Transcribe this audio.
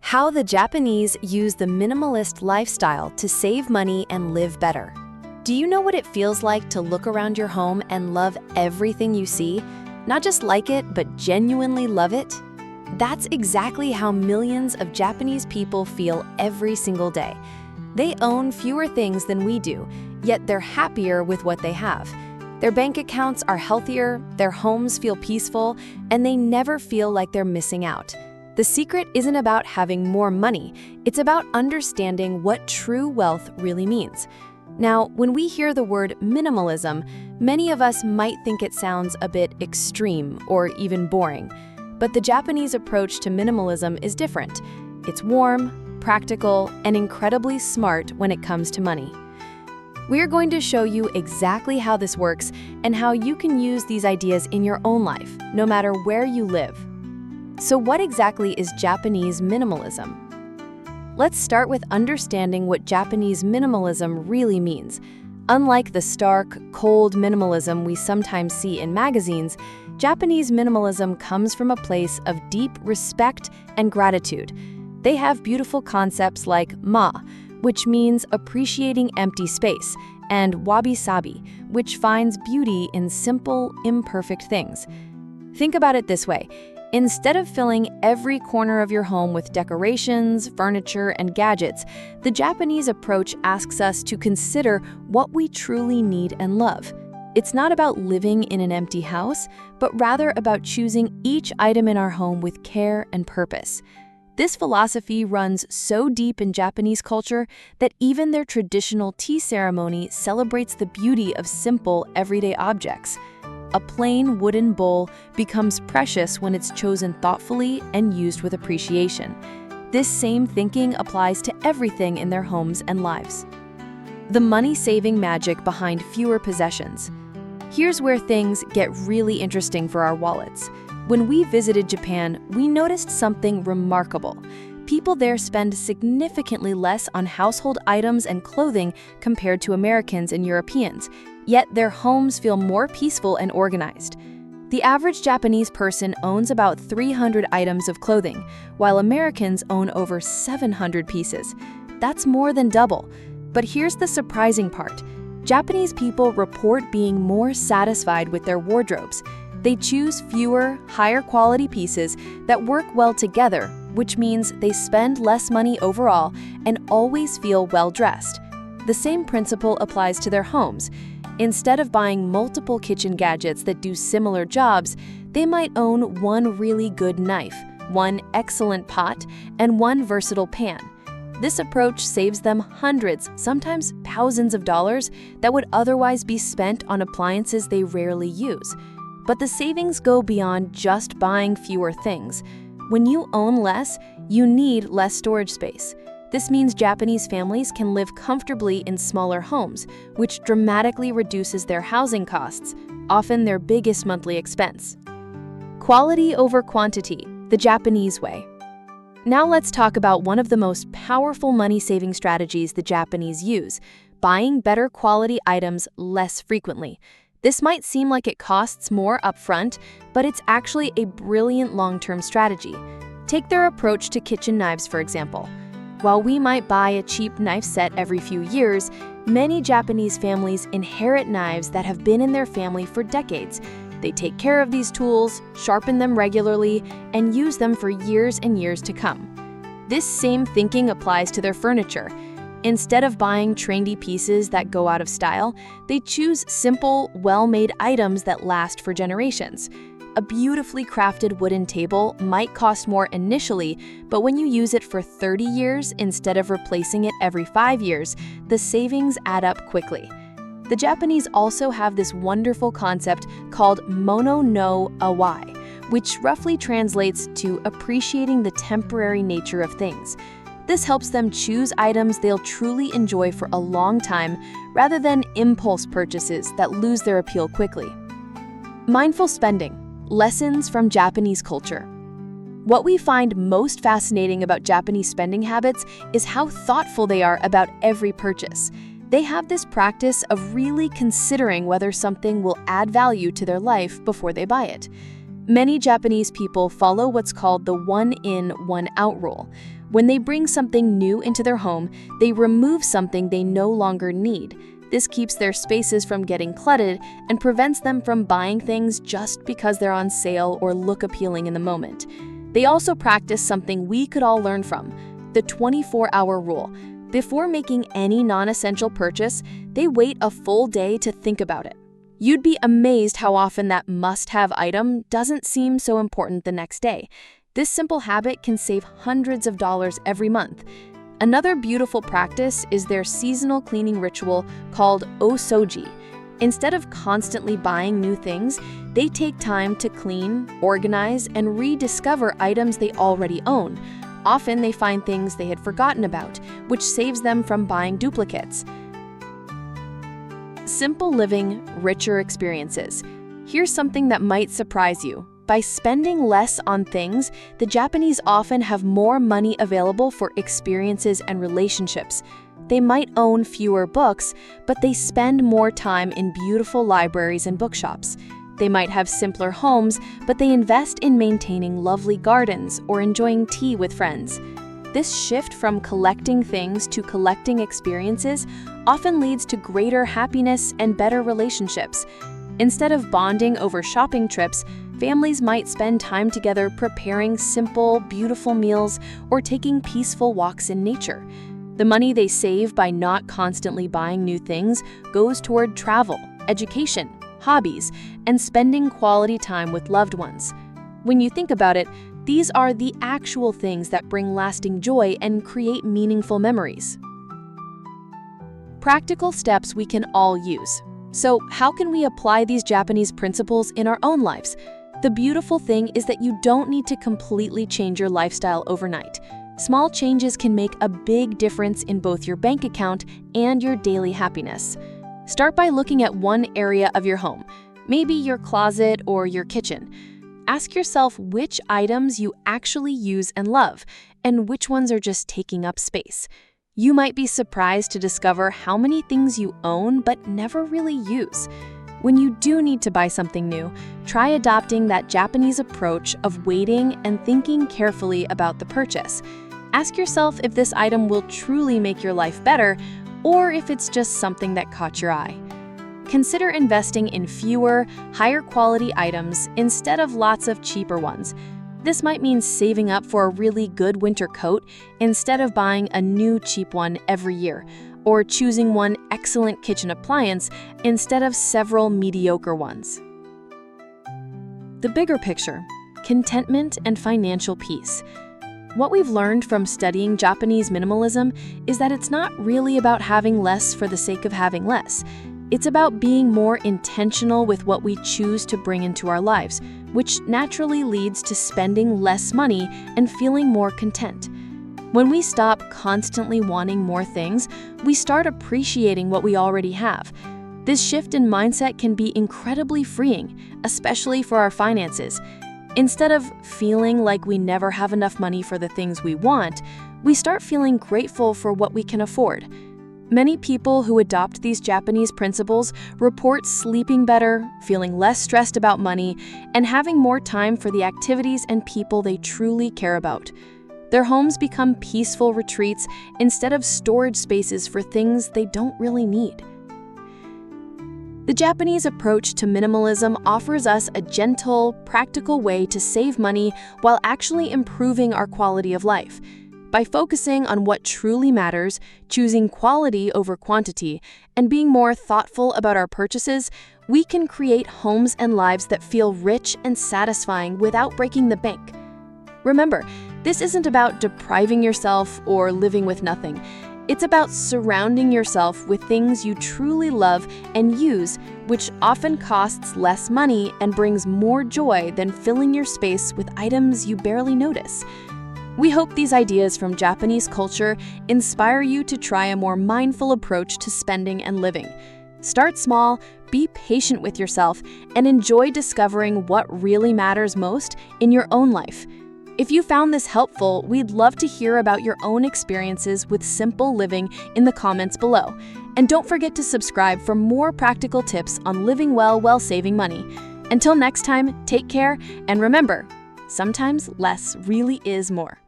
How the Japanese use the minimalist lifestyle to save money and live better. Do you know what it feels like to look around your home and love everything you see? Not just like it, but genuinely love it? That's exactly how millions of Japanese people feel every single day. They own fewer things than we do, yet they're happier with what they have. Their bank accounts are healthier, their homes feel peaceful, and they never feel like they're missing out. The secret isn't about having more money, it's about understanding what true wealth really means. Now, when we hear the word minimalism, many of us might think it sounds a bit extreme or even boring. But the Japanese approach to minimalism is different. It's warm, practical, and incredibly smart when it comes to money. We're going to show you exactly how this works and how you can use these ideas in your own life, no matter where you live. So what exactly is Japanese minimalism? Let's start with understanding what Japanese minimalism really means. Unlike the stark, cold minimalism we sometimes see in magazines, Japanese minimalism comes from a place of deep respect and gratitude. They have beautiful concepts like ma, which means appreciating empty space, and wabi-sabi, which finds beauty in simple, imperfect things. Think about it this way. Instead of filling every corner of your home with decorations, furniture, and gadgets, the Japanese approach asks us to consider what we truly need and love. It's not about living in an empty house, but rather about choosing each item in our home with care and purpose. This philosophy runs so deep in Japanese culture that even their traditional tea ceremony celebrates the beauty of simple, everyday objects. A plain wooden bowl becomes precious when it's chosen thoughtfully and used with appreciation. This same thinking applies to everything in their homes and lives. The money-saving magic behind fewer possessions. Here's where things get really interesting for our wallets. When we visited Japan, we noticed something remarkable. People there spend significantly less on household items and clothing compared to Americans and Europeans, yet their homes feel more peaceful and organized. The average Japanese person owns about 300 items of clothing, while Americans own over 700 pieces. That's more than double. But here's the surprising part. Japanese people report being more satisfied with their wardrobes. They choose fewer, higher quality pieces that work well together, which means they spend less money overall and always feel well-dressed. The same principle applies to their homes. Instead of buying multiple kitchen gadgets that do similar jobs, they might own one really good knife, one excellent pot, and one versatile pan. This approach saves them hundreds, sometimes thousands of dollars that would otherwise be spent on appliances they rarely use. But the savings go beyond just buying fewer things. When you own less, you need less storage space. This means Japanese families can live comfortably in smaller homes, which dramatically reduces their housing costs, often their biggest monthly expense. Quality over quantity, the Japanese way. Now let's talk about one of the most powerful money-saving strategies the Japanese use, buying better quality items less frequently. This might seem like it costs more upfront, but it's actually a brilliant long-term strategy. Take their approach to kitchen knives, for example. While we might buy a cheap knife set every few years, many Japanese families inherit knives that have been in their family for decades. They take care of these tools, sharpen them regularly, and use them for years and years to come. This same thinking applies to their furniture. Instead of buying trendy pieces that go out of style, they choose simple, well-made items that last for generations. A beautifully crafted wooden table might cost more initially, but when you use it for 30 years instead of replacing it every 5 years, the savings add up quickly. The Japanese also have this wonderful concept called mono no awai, which roughly translates to appreciating the temporary nature of things. This helps them choose items they'll truly enjoy for a long time, rather than impulse purchases that lose their appeal quickly. Mindful spending. Lessons from Japanese culture. What we find most fascinating about Japanese spending habits is how thoughtful they are about every purchase. They have this practice of really considering whether something will add value to their life before they buy it. Many Japanese people follow what's called the one-in, one-out rule. When they bring something new into their home, they remove something they no longer need. This keeps their spaces from getting cluttered and prevents them from buying things just because they're on sale or look appealing in the moment. They also practice something we could all learn from, the 24-hour rule. Before making any non-essential purchase, they wait a full day to think about it. You'd be amazed how often that must-have item doesn't seem so important the next day. This simple habit can save hundreds of dollars every month. Another beautiful practice is their seasonal cleaning ritual called osoji. Instead of constantly buying new things, they take time to clean, organize, and rediscover items they already own. Often they find things they had forgotten about, which saves them from buying duplicates. Simple living, richer experiences. Here's something that might surprise you. By spending less on things, the Japanese often have more money available for experiences and relationships. They might own fewer books, but they spend more time in beautiful libraries and bookshops. They might have simpler homes, but they invest in maintaining lovely gardens or enjoying tea with friends. This shift from collecting things to collecting experiences often leads to greater happiness and better relationships. Instead of bonding over shopping trips, families might spend time together preparing simple, beautiful meals or taking peaceful walks in nature. The money they save by not constantly buying new things goes toward travel, education, hobbies, and spending quality time with loved ones. When you think about it, these are the actual things that bring lasting joy and create meaningful memories. Practical steps we can all use. So, how can we apply these Japanese principles in our own lives? The beautiful thing is that you don't need to completely change your lifestyle overnight. Small changes can make a big difference in both your bank account and your daily happiness. Start by looking at one area of your home, maybe your closet or your kitchen. Ask yourself which items you actually use and love, and which ones are just taking up space. You might be surprised to discover how many things you own but never really use. When you do need to buy something new, try adopting that Japanese approach of waiting and thinking carefully about the purchase. Ask yourself if this item will truly make your life better, or if it's just something that caught your eye. Consider investing in fewer, higher quality items instead of lots of cheaper ones. This might mean saving up for a really good winter coat instead of buying a new cheap one every year, or choosing one excellent kitchen appliance instead of several mediocre ones. The bigger picture: contentment and financial peace. What we've learned from studying Japanese minimalism is that it's not really about having less for the sake of having less. It's about being more intentional with what we choose to bring into our lives, which naturally leads to spending less money and feeling more content. When we stop constantly wanting more things, we start appreciating what we already have. This shift in mindset can be incredibly freeing, especially for our finances. Instead of feeling like we never have enough money for the things we want, we start feeling grateful for what we can afford. Many people who adopt these Japanese principles report sleeping better, feeling less stressed about money, and having more time for the activities and people they truly care about. Their homes become peaceful retreats instead of storage spaces for things they don't really need. The Japanese approach to minimalism offers us a gentle, practical way to save money while actually improving our quality of life. By focusing on what truly matters, choosing quality over quantity, and being more thoughtful about our purchases, we can create homes and lives that feel rich and satisfying without breaking the bank. Remember, this isn't about depriving yourself or living with nothing. It's about surrounding yourself with things you truly love and use, which often costs less money and brings more joy than filling your space with items you barely notice. We hope these ideas from Japanese culture inspire you to try a more mindful approach to spending and living. Start small, be patient with yourself, and enjoy discovering what really matters most in your own life. If you found this helpful, we'd love to hear about your own experiences with simple living in the comments below. And don't forget to subscribe for more practical tips on living well while saving money. Until next time, take care, and remember, sometimes less really is more.